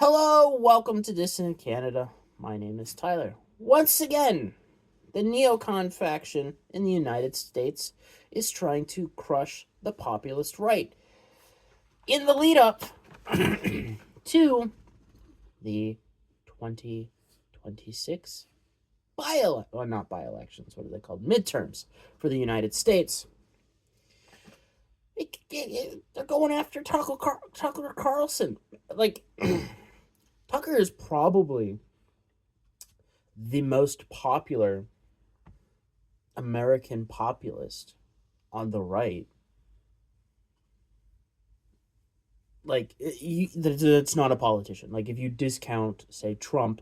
Hello, welcome to Dissident Canada. My name is Tyler. Once again, the neocon faction in the United States is trying to crush the populist right. In the lead up to the 2026 not by-elections, what are they called? Midterms for the United States. They're going after Tucker Carlson. Like, Tucker is probably the most popular American populist on the right. Like, it's not a politician. Like, if you discount, say, Trump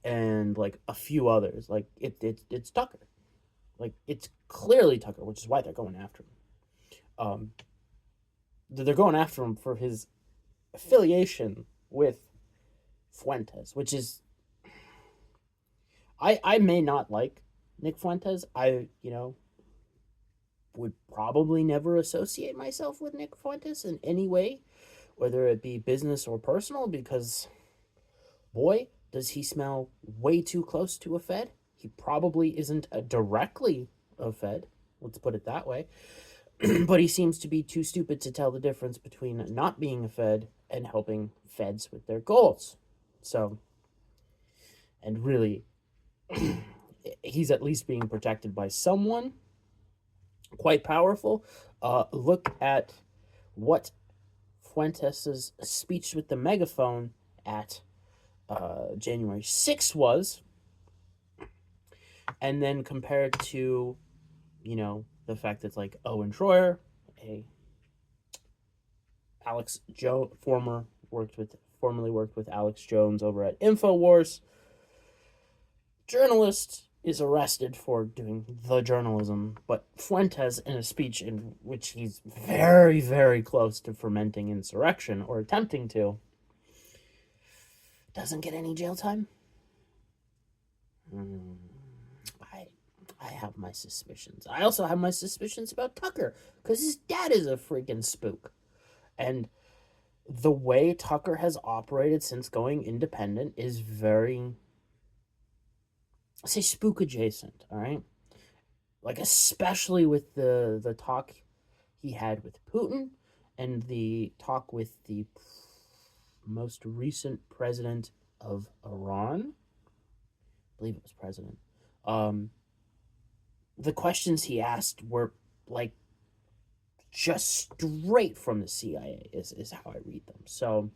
and like a few others, like it's Tucker. Like, it's clearly Tucker, which is why they're going after him. They're going after him for his affiliation with Fuentes, which is I may not like Nick Fuentes. I would probably never associate myself with Nick Fuentes in any way, whether it be business or personal, because boy, does he smell way too close to a Fed. He probably isn't directly a Fed, let's put it that way. But he seems to be too stupid to tell the difference between not being a Fed and helping Feds with their goals. So, and really, he's at least being protected by someone quite powerful. Look at what Fuentes' speech with the megaphone at January 6th was, and then compared to, the fact that, like, Owen Schroyer, a formerly worked with Alex Jones over at InfoWars, journalist is arrested for doing the journalism, but Fuentes, in a speech in which he's very, very close to fomenting insurrection or attempting to, doesn't get any jail time. I have my suspicions. I also have my suspicions about Tucker, because his dad is a freaking spook. And the way Tucker has operated since going independent is very, I say, spook adjacent, all right? Like, especially with the talk he had with Putin and the talk with the most recent president of Iran. I believe it was president. The questions he asked were like just straight from the CIA is how I read them. So,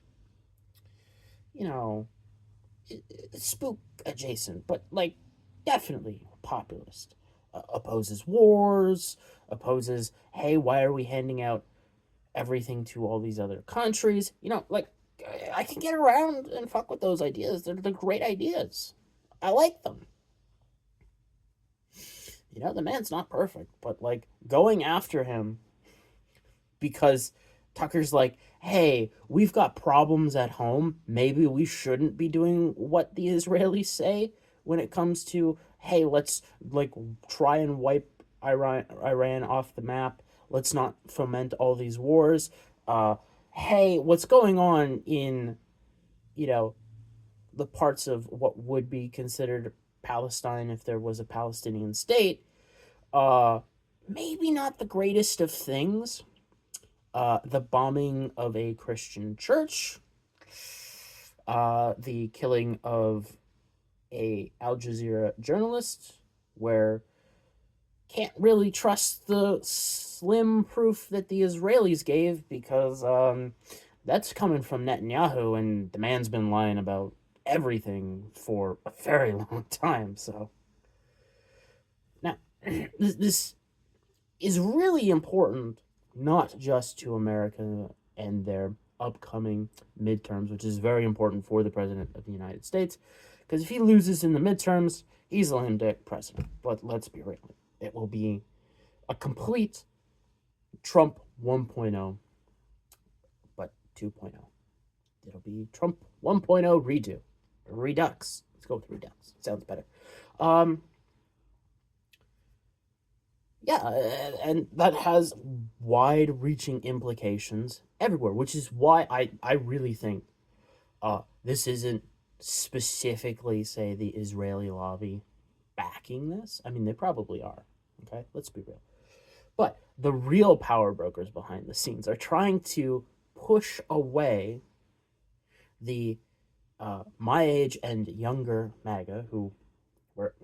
spook adjacent, but like definitely populist. Opposes wars, opposes, hey, why are we handing out everything to all these other countries? Like, I can get around and fuck with those ideas. They're great ideas. I like them. The man's not perfect, but like going after him because Tucker's like, hey, we've got problems at home. Maybe we shouldn't be doing what the Israelis say when it comes to, hey, let's like try and wipe Iran off the map. Let's not foment all these wars. Hey, what's going on in, the parts of what would be considered Palestine if there was a Palestinian state? Maybe not the greatest of things. The bombing of a Christian church, the killing of a Al Jazeera journalist, where can't really trust the slim proof that the Israelis gave, because that's coming from Netanyahu, and the man's been lying about everything for a very long time. So now this is really important, not just to America and their upcoming midterms, which is very important for the President of the United States, because if he loses in the midterms, he's a lame dick president. But let's be real. It will be a complete Trump 1.0, but 2.0. It'll be Trump 1.0 redo. Redux. Let's go with Redux. It sounds better. Yeah, and that has wide-reaching implications everywhere, which is why I really think This isn't specifically, say, the Israeli lobby backing this. I mean, they probably are. Okay, let's be real. But the real power brokers behind the scenes are trying to push away the my age and younger MAGA, who were,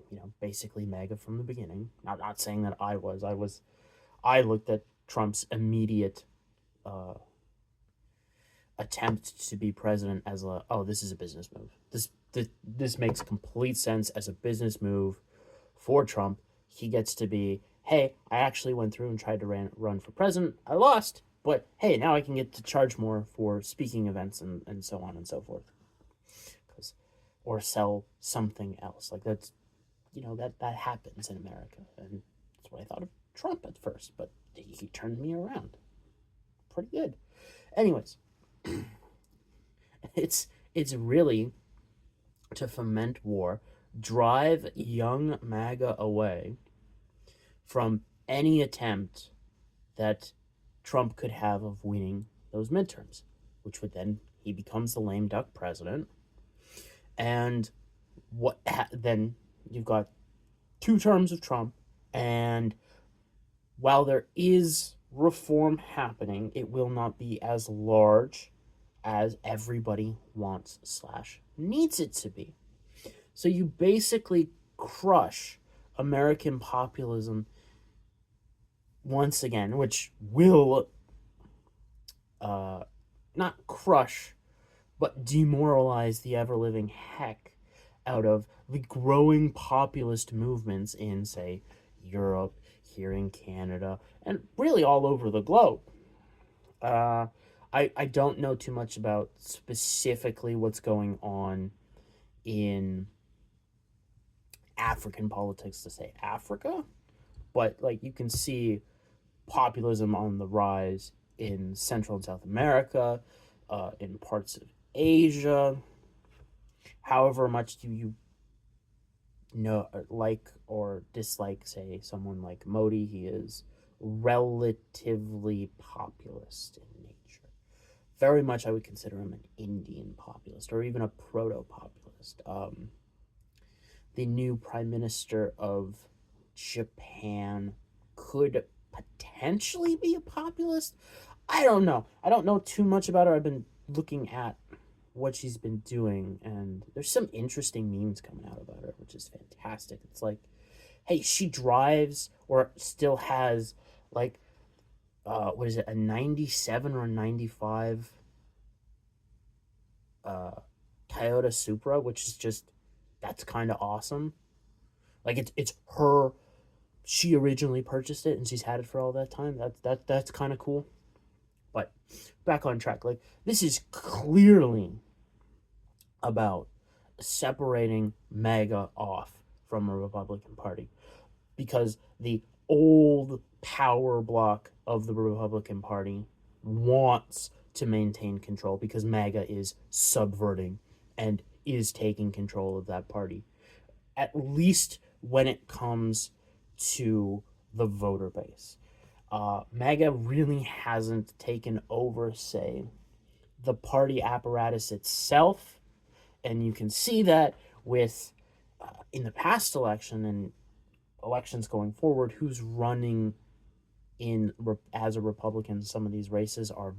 basically MAGA from the beginning. Not saying that I was. I looked at Trump's immediate uh, attempt to be president as this is a business move. This makes complete sense as a business move for Trump. He gets to be, hey, I actually went through and tried to run for president. I lost, but hey, now I can get to charge more for speaking events and so on and so forth. Or sell something else. Like that's, that happens in America. And that's what I thought of Trump at first, but he turned me around. Pretty good. Anyways, it's really to foment war, drive young MAGA away from any attempt that Trump could have of winning those midterms, which would then he becomes the lame duck president. And then you've got 2 terms of Trump, and while there is reform happening, it will not be as large as everybody wants/needs it to be. So you basically crush American populism once again, which will not crush, but demoralize the ever-living heck out of the growing populist movements in, say, Europe, here in Canada, and really all over the globe. I don't know too much about specifically what's going on in African politics to say Africa, but like you can see populism on the rise in Central and South America, in parts of Asia. However much do you like or dislike, say, someone like Modi? He is relatively populist in nature. Very much, I would consider him an Indian populist or even a proto-populist. The new prime minister of Japan could potentially be a populist. I don't know. I don't know too much about her. I've been looking at what she's been doing, and there's some interesting memes coming out about her, which is fantastic. It's like, hey, she drives or still has like what is it, a 97 or 95 Toyota Supra, which is just, that's kind of awesome. Like it's her, she originally purchased it and she's had it for all that time. That's kind of cool. But back on track. Like, this is clearly about separating MAGA off from a Republican Party, because the old power block of the Republican Party wants to maintain control, because MAGA is subverting and is taking control of that party, at least when it comes to the voter base. MAGA really hasn't taken over, say, the party apparatus itself, and you can see that with in the past election and elections going forward, who's running in as a Republican. Some of these races are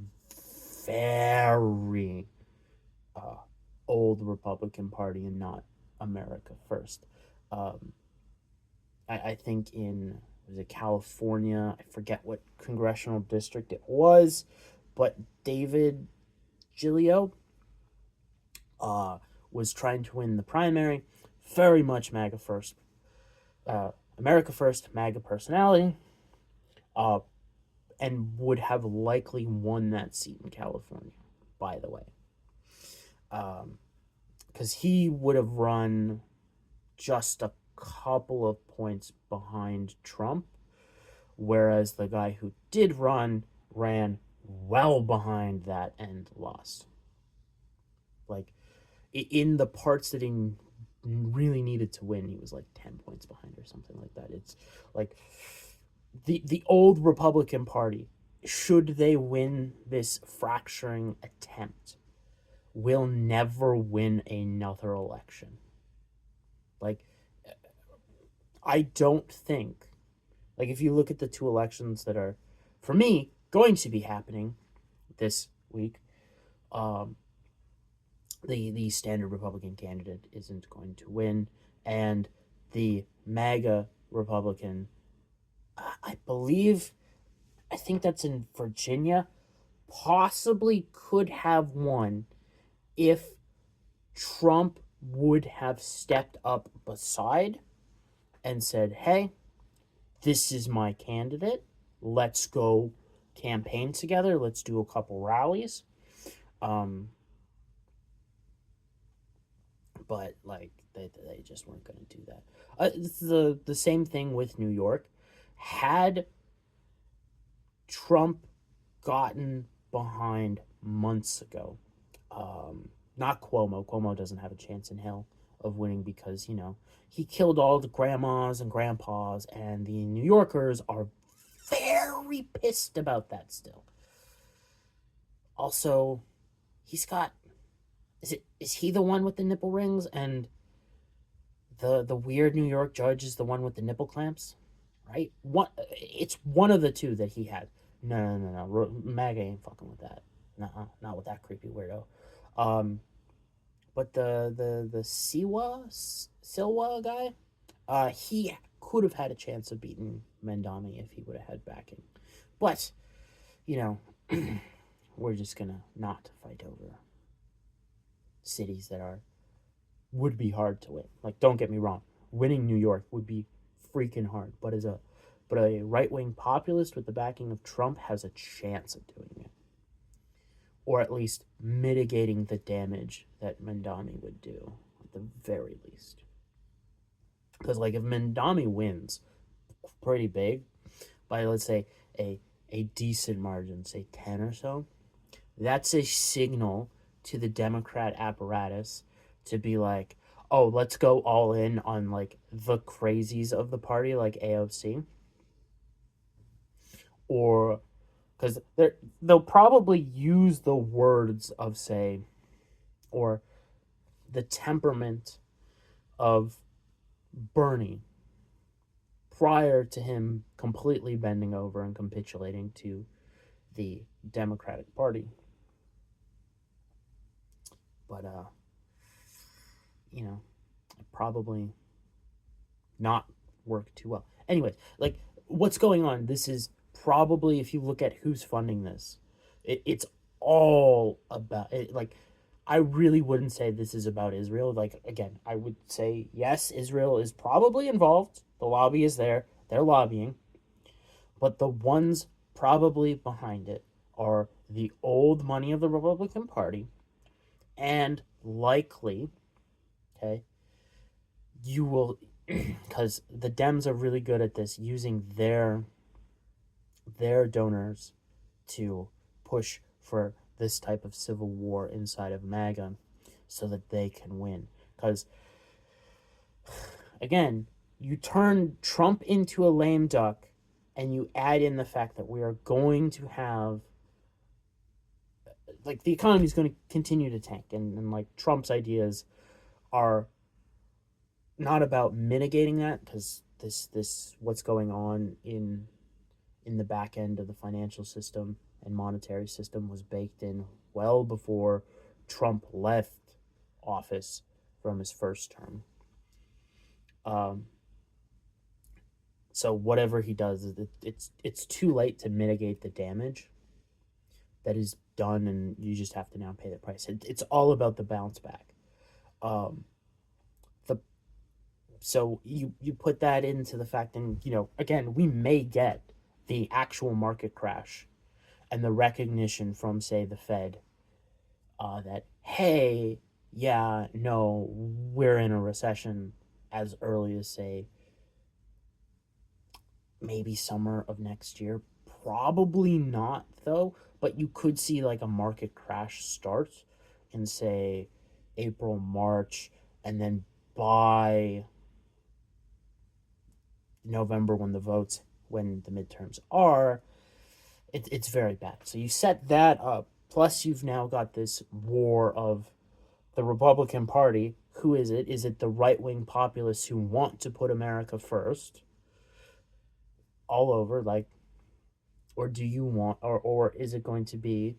very old Republican Party and not America First. I think in, was it California? I forget what congressional district it was, but David Gilio was trying to win the primary. Very much MAGA First, America First, MAGA personality, and would have likely won that seat in California, by the way. Because he would have run just a couple of points behind Trump, whereas the guy who did run ran well behind that and lost. Like, in the parts that he really needed to win, he was like 10 points behind or something like that. It's like the old Republican Party, should they win this fracturing attempt, will never win another election. Like, I don't think, like, if you look at the two elections that are, for me, going to be happening this week, um, the standard Republican candidate isn't going to win, and the MAGA Republican, I believe, I think that's in Virginia, possibly could have won if Trump would have stepped up beside and said, "Hey, this is my candidate. Let's go campaign together. Let's do a couple rallies." Um, but like they just weren't going to do that. It's the same thing with New York. Had Trump gotten behind months ago, not Cuomo. Cuomo doesn't have a chance in hell of winning because he killed all the grandmas and grandpas, and the New Yorkers are very pissed about that still. Also, he's got is he the one with the nipple rings, and the weird New York judge is the one with the nipple clamps, right? It's one of the two that he had. No. MAGA ain't fucking with that. Nuh-uh, not with that creepy weirdo. Um, but the Silwa guy, he could have had a chance of beating Mendami if he would have had backing. But you know, we're just gonna not fight over cities that would be hard to win. Like, don't get me wrong, winning New York would be freaking hard. But a right wing populist with the backing of Trump has a chance of doing it, or at least mitigating the damage that Mendami would do, at the very least. Because like if Mendami wins pretty big by, let's say, a decent margin, say 10 or so, that's a signal to the Democrat apparatus to be like, oh, let's go all in on like the crazies of the party, like AOC, or because they'll probably use the words of, say, or the temperament of Bernie prior to him completely bending over and capitulating to the Democratic Party. But probably not work too well. Anyways, like, what's going on? This is probably, if you look at who's funding this, it's all about it. Like, I really wouldn't say this is about Israel. Like, again, I would say yes, Israel is probably involved. The lobby is there. They're lobbying. But the ones probably behind it are the old money of the Republican Party, and likely, okay, you will, because the Dems are really good at this, using their donors to push for this type of civil war inside of MAGA so that they can win. Because, again, you turn Trump into a lame duck and you add in the fact that we are going to have, like, the economy is going to continue to tank, and like Trump's ideas are not about mitigating that, because this what's going on in the back end of the financial system and monetary system was baked in well before Trump left office from his first term. So whatever he does, it's too late to mitigate the damage that is done, and you just have to now pay the price. It's all about the bounce back. So you put that into the fact, and again, we may get the actual market crash and the recognition from, say, the Fed, that, hey, yeah, no, we're in a recession as early as, say, maybe summer of next year. Probably not, though, but you could see like a market crash start in, say, April, March, and then by November, when the midterms are, it's very bad. So you set that up Plus, you've now got this war of the Republican Party. Who is it? Is it the right-wing populists who want to put America first all over, like, or do you want, or is it going to be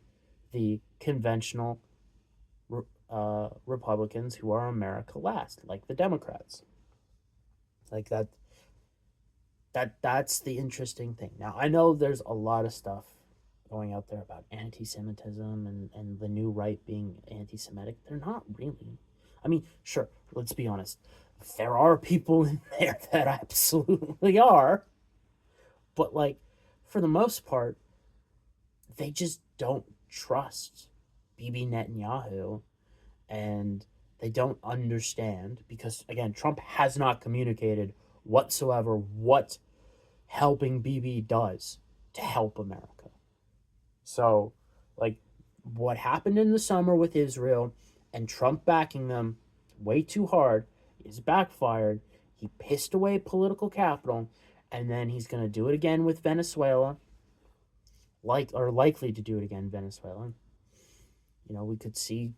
the conventional Republicans who are America last, like the Democrats? Like that's the interesting thing. Now, I know there's a lot of stuff going out there about anti-Semitism and the new right being anti-Semitic. They're not really. I mean, sure, let's be honest. There are people in there that absolutely are. But, like, for the most part, they just don't trust Bibi Netanyahu, and they don't understand because, again, Trump has not communicated whatsoever what helping Bibi does to help America. So, like, what happened in the summer with Israel and Trump backing them way too hard is backfired. He pissed away political capital, and then he's going to do it again with Venezuela, likely to do it again, Venezuela. You know, we could see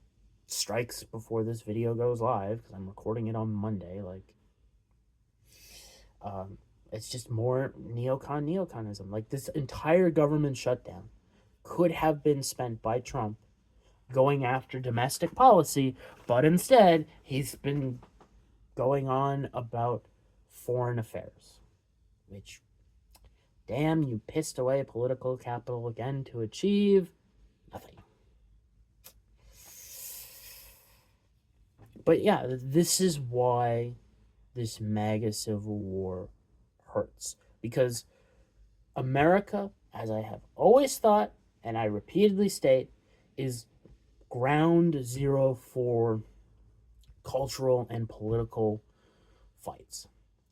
strikes before this video goes live because I'm recording it on Monday. Like, it's just more neoconism. Like, this entire government shutdown could have been spent by Trump going after domestic policy, but instead he's been going on about foreign affairs, which, damn, you pissed away political capital again to achieve nothing. But yeah, this is why this MAGA civil war hurts. Because America, as I have always thought, and I repeatedly state, is ground zero for cultural and political fights.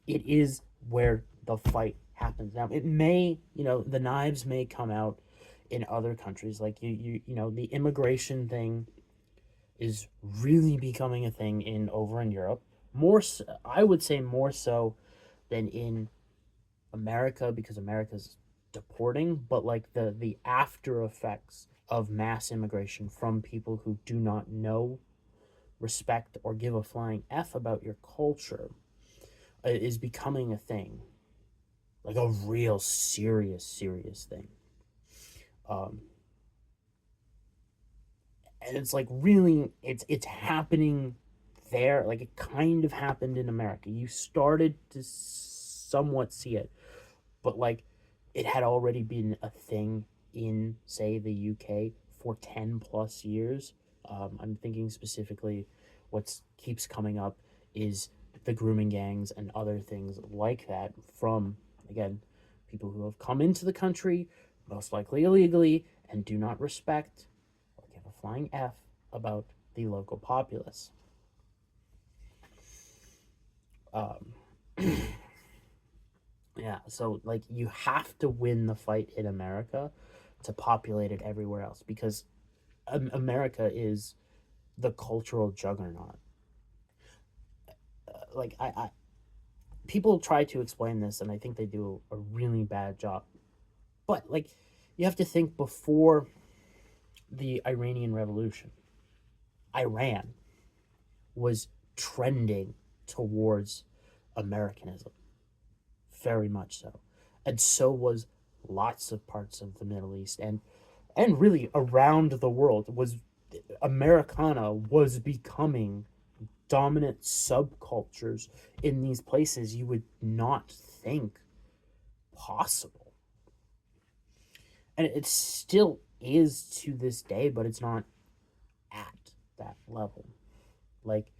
It is where the fight happens. Now, it may, the knives may come out in other countries. Like, the immigration thing is really becoming a thing over in Europe. More so, I would say more so than in America, because America's deporting, but like the after effects of mass immigration from people who do not know, respect, or give a flying F about your culture is becoming a thing. Like a real serious thing. And it's like really, it's happening there. Like, it kind of happened in America. You started to somewhat see it, but like, it had already been a thing in, say, the UK for 10 plus years. I'm thinking specifically what keeps coming up is the grooming gangs and other things like that from, again, people who have come into the country, most likely illegally, and do not respect or give a flying F about the local populace. Yeah, so, like, you have to win the fight in America to populate it everywhere else, because America is the cultural juggernaut. Like, people try to explain this, and I think they do a really bad job. But, like, you have to think, before the Iranian Revolution, Iran was trending towards Americanism. Very much so. And so was lots of parts of the Middle East, and really around the world. Americana was becoming dominant subcultures in these places you would not think possible. And it still is to this day, but it's not at that level. Like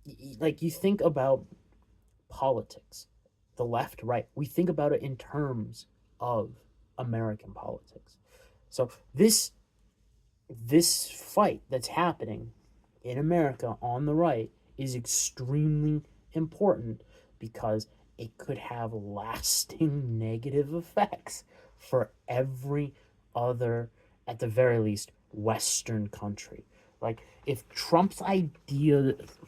you think about politics, the left, right. We think about it in terms of American politics. So this fight that's happening in America on the right is extremely important, because it could have lasting negative effects for every other, at the very least, Western country. Like, if Trump's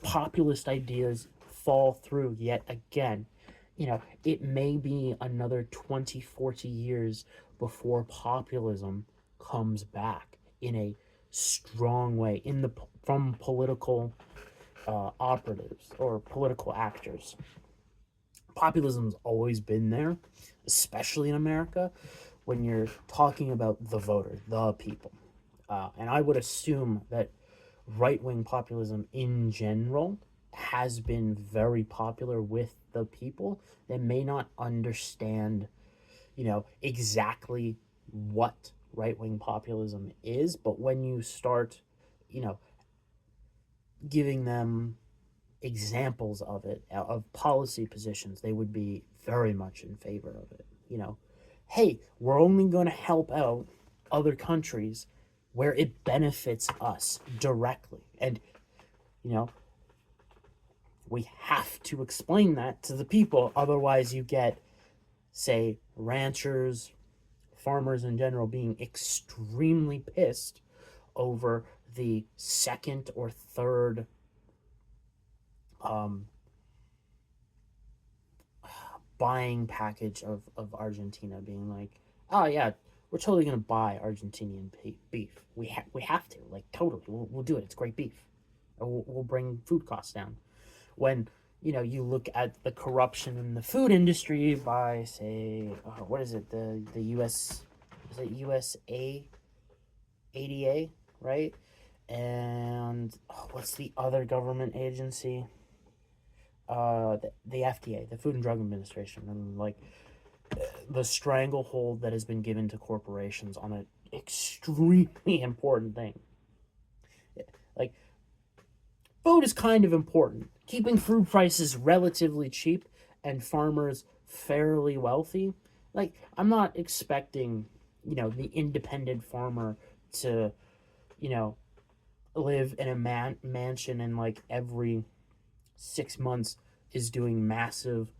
populist ideas fall through yet again, it may be another 20, 40 years before populism comes back in a strong way from political operatives or political actors. Populism's always been there, especially in America, when you're talking about the voter, the people. And I would assume that right-wing populism in general has been very popular with the people that may not understand, exactly what right-wing populism is, but when you start, giving them examples of it, of policy positions, they would be very much in favor of it. Hey, we're only going to help out other countries where it benefits us directly. And, we have to explain that to the people. Otherwise, you get, say, ranchers, farmers in general being extremely pissed over the second or third buying package of Argentina, being like, oh yeah, we're totally gonna buy Argentinian beef. We have to, like, totally, we'll do it. It's great beef. We'll bring food costs down. When you look at the corruption in the food industry by, say, what is it, the U.S. is it USA ADA, right? And what's the other government agency? The FDA, the Food and Drug Administration, and like the stranglehold that has been given to corporations on an extremely important thing. Like, food is kind of important. Keeping food prices relatively cheap and farmers fairly wealthy. Like, I'm not expecting, the independent farmer to, live in a mansion and like every 6 months is doing massive,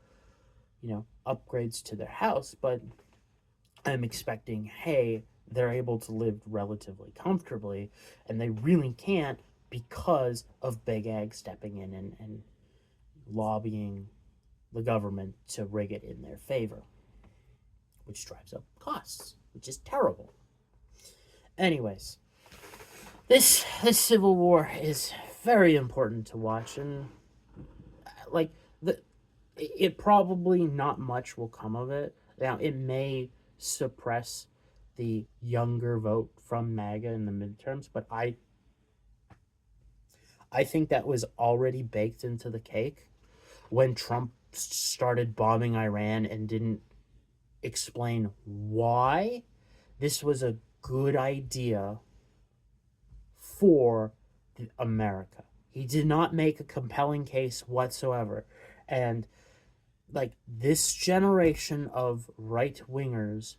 upgrades to their house, but I'm expecting, hey, they're able to live relatively comfortably, and they really can't because of Big Ag stepping in and lobbying the government to rig it in their favor, which drives up costs, which is terrible. Anyways, this civil war is very important to watch, and like it probably not much will come of it. Now, it may suppress the younger vote from MAGA in the midterms, but I think that was already baked into the cake when Trump started bombing Iran and didn't explain why this was a good idea for America. He did not make a compelling case whatsoever. And like, this generation of right-wingers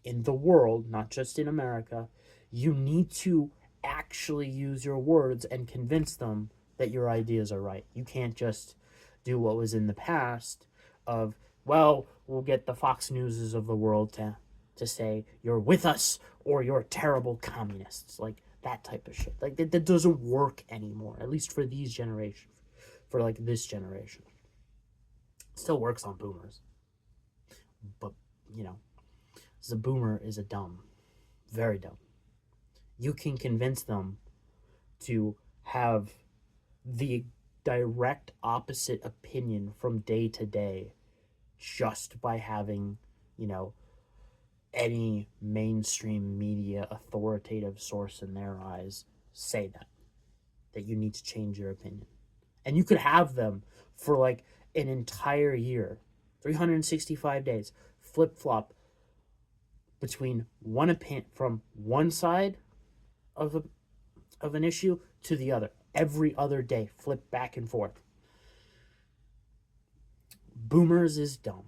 in the world, not just in America, you need to actually use your words and convince them that your ideas are right. You can't just do what was in the past of, well, we'll get the Fox Newses of the world to say you're with us or you're terrible communists. Like, that type of shit. Like, that doesn't work anymore, at least for these generations, for like this generation. It still works on boomers, but the boomer is a dumb, very dumb. You can convince them to have the direct opposite opinion from day to day just by having, any mainstream media authoritative source in their eyes say that you need to change your opinion. And you could have them for like an entire year, 365 days, flip-flop between one opinion from one side of an issue to the other. Every other day, flip back and forth. Boomers is dumb.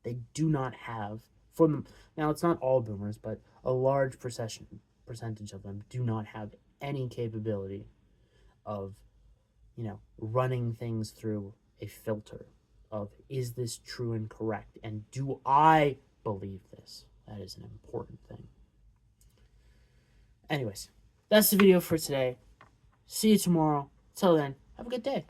They do not have, for them, now it's not all boomers, but a large percentage of them do not have any capability of, running things through a filter of, is this true and correct? And do I believe this? That is an important thing. Anyways, that's the video for today. See you tomorrow. Till then, have a good day.